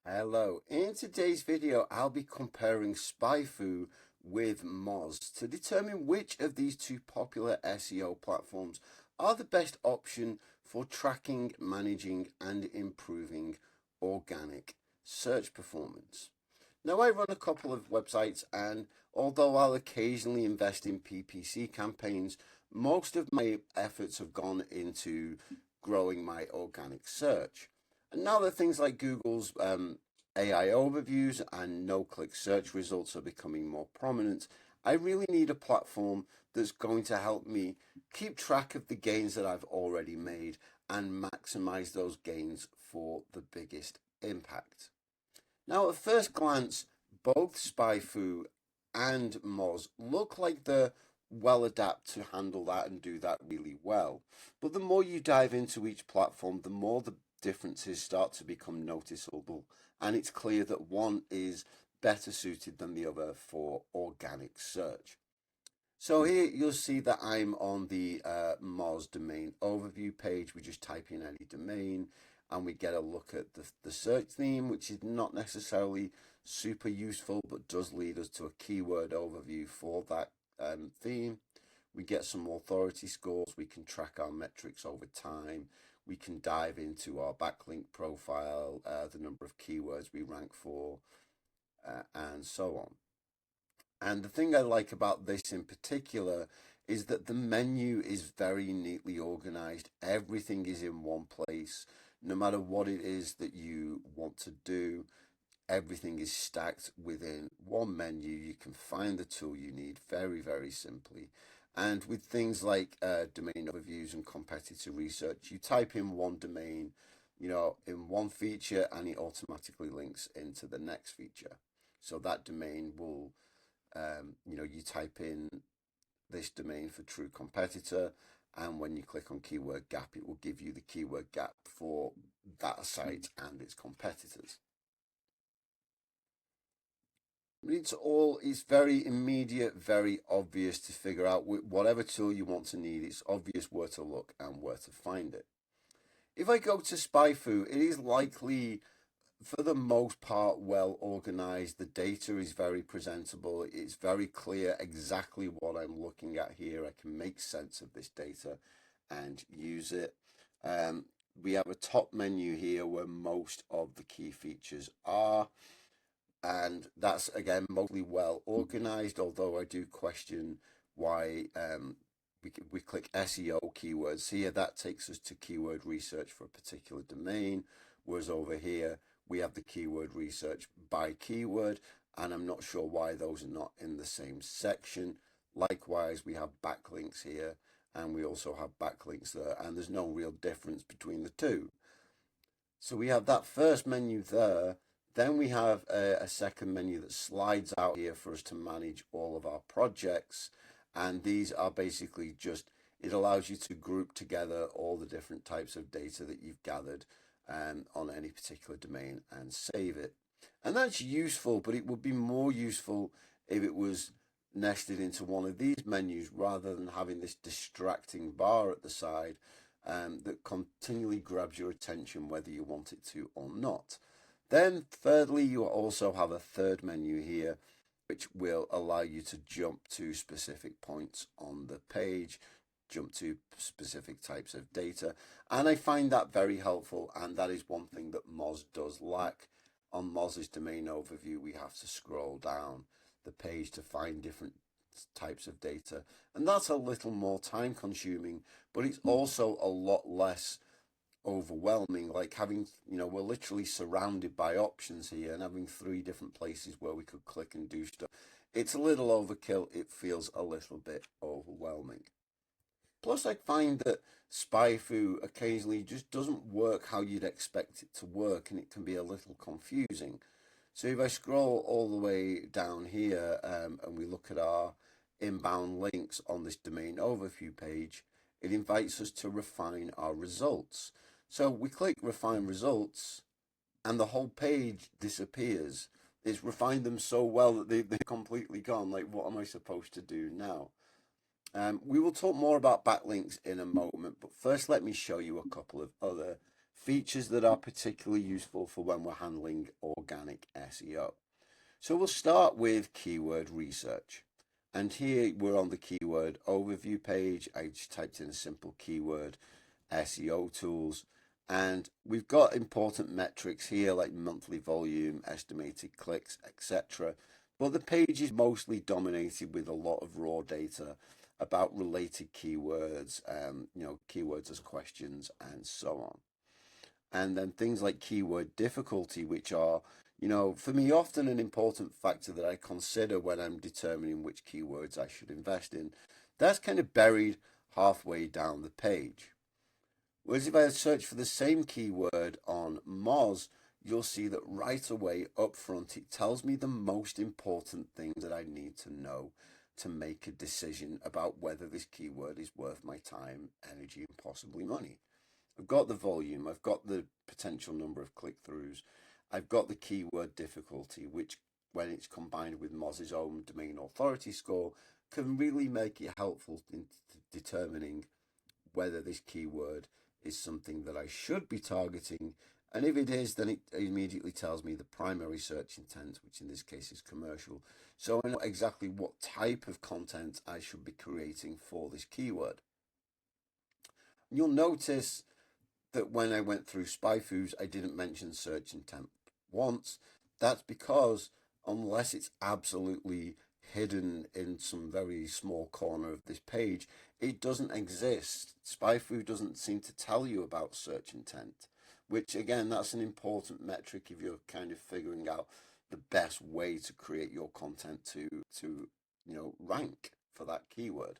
Hello, in today's video I'll be comparing SpyFu with Moz to determine which of these two popular SEO platforms are the best option for tracking, managing and improving organic search performance. Now I run a couple of websites, and although I'll occasionally invest in PPC campaigns, most of my efforts have gone into growing my organic search. And now that things like Google's AI overviews and no-click search results are becoming more prominent, I really need a platform that's going to help me keep track of the gains that I've already made and maximize those gains for the biggest impact. Now, at first glance, both SpyFu and Moz look like they're well adapted to handle that and do that really well. But the more you dive into each platform, the more the differences start to become noticeable, and it's clear that one is better suited than the other for organic search. So here you'll see that I'm on the Moz domain overview page. We just type in any domain and we get a look at the search theme, which is not necessarily super useful, but does lead us to a keyword overview for that theme. We get some authority scores. We can track our metrics over time. We can dive into our backlink profile, the number of keywords we rank for, and so on. And the thing I like about this in particular is that the menu is very neatly organized. Everything is in one place. No matter what it is that you want to do, everything is stacked within one menu. You can find the tool you need very, very simply. And with things like domain overviews and competitor research, you type in one domain, in one feature, and it automatically links into the next feature. So that domain will you type in this domain for true competitor, and when you click on keyword gap, it will give you the keyword gap for that site and its competitors. It's very immediate, very obvious to figure out whatever tool you want to need. It's obvious where to look and where to find it. If I go to SpyFu, it is likely, for the most part, well organized. The data is very presentable. It's very clear exactly what I'm looking at here. I can make sense of this data and use it. We have a top menu here where most of the key features are, and that's again mostly well organized, although I do question why we click SEO keywords here. That takes us to keyword research for a particular domain, whereas over here we have the keyword research by keyword, and I'm not sure why those are not in the same section. Likewise, we have backlinks here, and we also have backlinks there, and there's no real difference between the two. So we have that first menu there. Then we have a second menu that slides out here for us to manage all of our projects. And these are basically just, it allows you to group together all the different types of data that you've gathered on any particular domain and save it. And that's useful, but it would be more useful if it was nested into one of these menus rather than having this distracting bar at the side that continually grabs your attention whether you want it to or not. Then thirdly, you also have a third menu here, which will allow you to jump to specific points on the page, jump to specific types of data. And I find that very helpful, and that is one thing that Moz does lack. On Moz's domain overview, we have to scroll down the page to find different types of data. And that's a little more time consuming, but it's also a lot less overwhelming. Like having, we're literally surrounded by options here, and having 3 different places where we could click and do stuff, it's a little overkill. It feels a little bit overwhelming. Plus, I find that SpyFu occasionally just doesn't work how you'd expect it to work, and it can be a little confusing. So if I scroll all the way down here and we look at our inbound links on this domain overview page, it invites us to refine our results. So we click refine results and the whole page disappears. It's refined them so well that they're completely gone. Like, what am I supposed to do now? We will talk more about backlinks in a moment, but first let me show you a couple of other features that are particularly useful for when we're handling organic SEO. So we'll start with keyword research. And here we're on the keyword overview page. I just typed in a simple keyword, SEO tools. And we've got important metrics here like monthly volume, estimated clicks, etc. But the page is mostly dominated with a lot of raw data about related keywords, keywords as questions and so on. And then things like keyword difficulty, which are, for me, often an important factor that I consider when I'm determining which keywords I should invest in. That's kind of buried halfway down the page. Whereas if I search for the same keyword on Moz, you'll see that right away up front, it tells me the most important things that I need to know to make a decision about whether this keyword is worth my time, energy, and possibly money. I've got the volume, I've got the potential number of click-throughs, I've got the keyword difficulty, which when it's combined with Moz's own domain authority score, can really make it helpful in determining whether this keyword is something that I should be targeting. And if it is, then it immediately tells me the primary search intent, which in this case is commercial. So I know exactly what type of content I should be creating for this keyword. You'll notice that when I went through SpyFu's, I didn't mention search intent once. That's because unless it's absolutely hidden in some very small corner of this page, it doesn't exist. SpyFu doesn't seem to tell you about search intent, which again, that's an important metric if you're kind of figuring out the best way to create your content to rank for that keyword.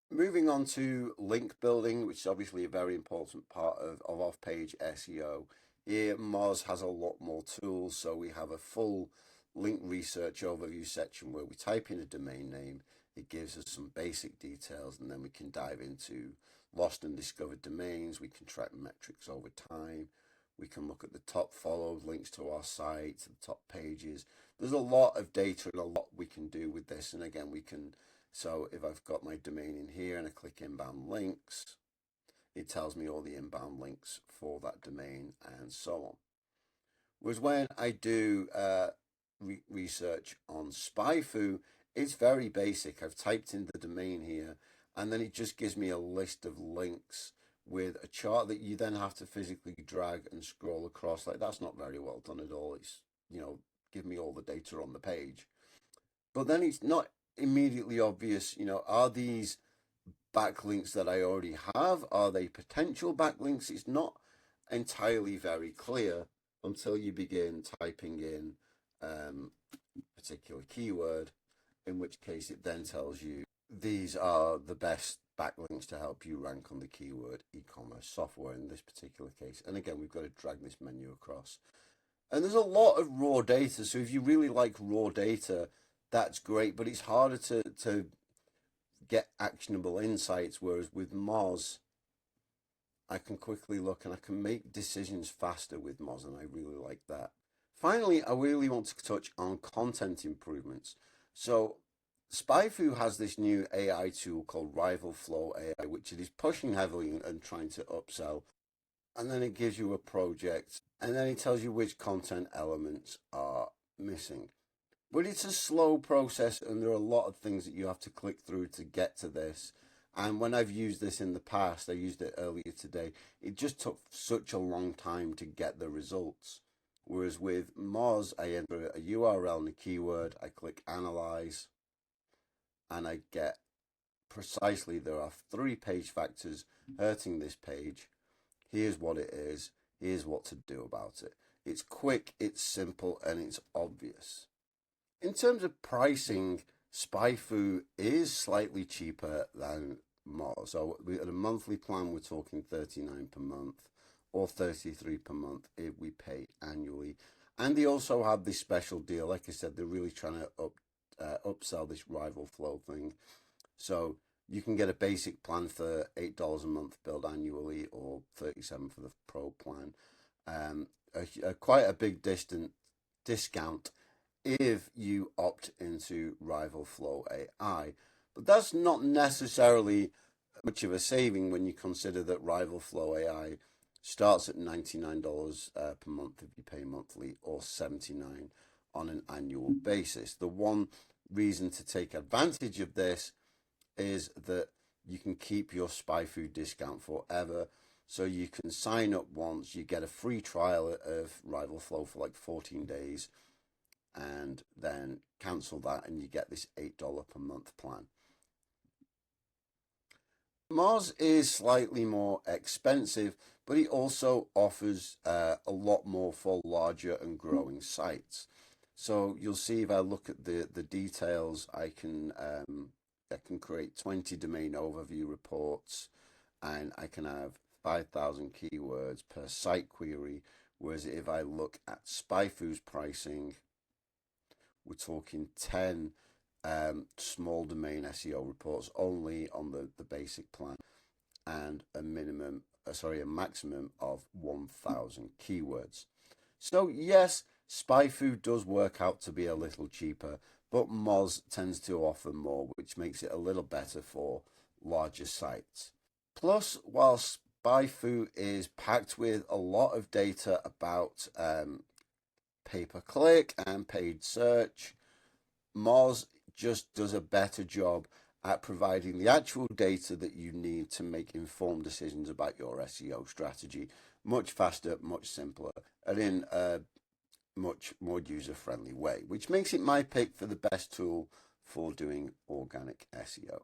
Moving on to link building, which is obviously a very important part of off-page SEO. Here, Moz has a lot more tools, so we have a full link research overview section where we type in a domain name, it gives us some basic details, and then we can dive into lost and discovered domains, we can track metrics over time, we can look at the top followed links to our site, the top pages. There's a lot of data and a lot we can do with this, and again, so if I've got my domain in here and I click inbound links, it tells me all the inbound links for that domain and so on. Whereas when I do research on SpyFu, it's very basic. I've typed in the domain here, and then it just gives me a list of links with a chart that you then have to physically drag and scroll across. Like, that's not very well done at all. It's, give me all the data on the page. But then it's not immediately obvious, are these backlinks that I already have? Are they potential backlinks? It's not entirely very clear until you begin typing in a particular keyword, in which case it then tells you these are the best backlinks to help you rank on the keyword e-commerce software in this particular case. And again, we've got to drag this menu across. And there's a lot of raw data. So if you really like raw data, that's great, but it's harder to get actionable insights, whereas with Moz, I can quickly look and I can make decisions faster with Moz, and I really like that. Finally, I really want to touch on content improvements. So SpyFu has this new AI tool called Rival Flow AI, which it is pushing heavily and trying to upsell. And then it gives you a project, and then it tells you which content elements are missing. But it's a slow process, and there are a lot of things that you have to click through to get to this. And when I've used this in the past, I used it earlier today, it just took such a long time to get the results. Whereas with Moz, I enter a URL and a keyword, I click Analyze, and I get precisely, there are 3 page factors hurting this page. Here's what it is. Here's what to do about it. It's quick, it's simple, and it's obvious. In terms of pricing, SpyFu is slightly cheaper than Moz. So at a monthly plan, we're talking $39 per month or $33 per month if we pay annually. And they also have this special deal. Like I said, they're really trying to upsell this Rival Flow thing. So you can get a basic plan for $8 a month billed annually, or $37 for the Pro plan. Quite a big discount if you opt into Rival Flow AI. But that's not necessarily much of a saving when you consider that Rival Flow AI Starts at $99 per month if you pay monthly, or $79 on an annual basis. The one reason to take advantage of this is that you can keep your SpyFu discount forever. So you can sign up once, you get a free trial of RivalFlow for like 14 days, and then cancel that and you get this $8 per month plan. Moz is slightly more expensive, but it also offers a lot more for larger and growing sites. So you'll see if I look at the details, I can create 20 domain overview reports, and I can have 5,000 keywords per site query. Whereas if I look at SpyFu's pricing, we're talking 10 small domain SEO reports only on the basic plan, and a maximum of 1,000 keywords. So yes, SpyFu does work out to be a little cheaper, but Moz tends to offer more, which makes it a little better for larger sites. Plus, while SpyFu is packed with a lot of data about pay-per-click and paid search, Moz just does a better job at providing the actual data that you need to make informed decisions about your SEO strategy much faster, much simpler, and in a much more user-friendly way, which makes it my pick for the best tool for doing organic SEO.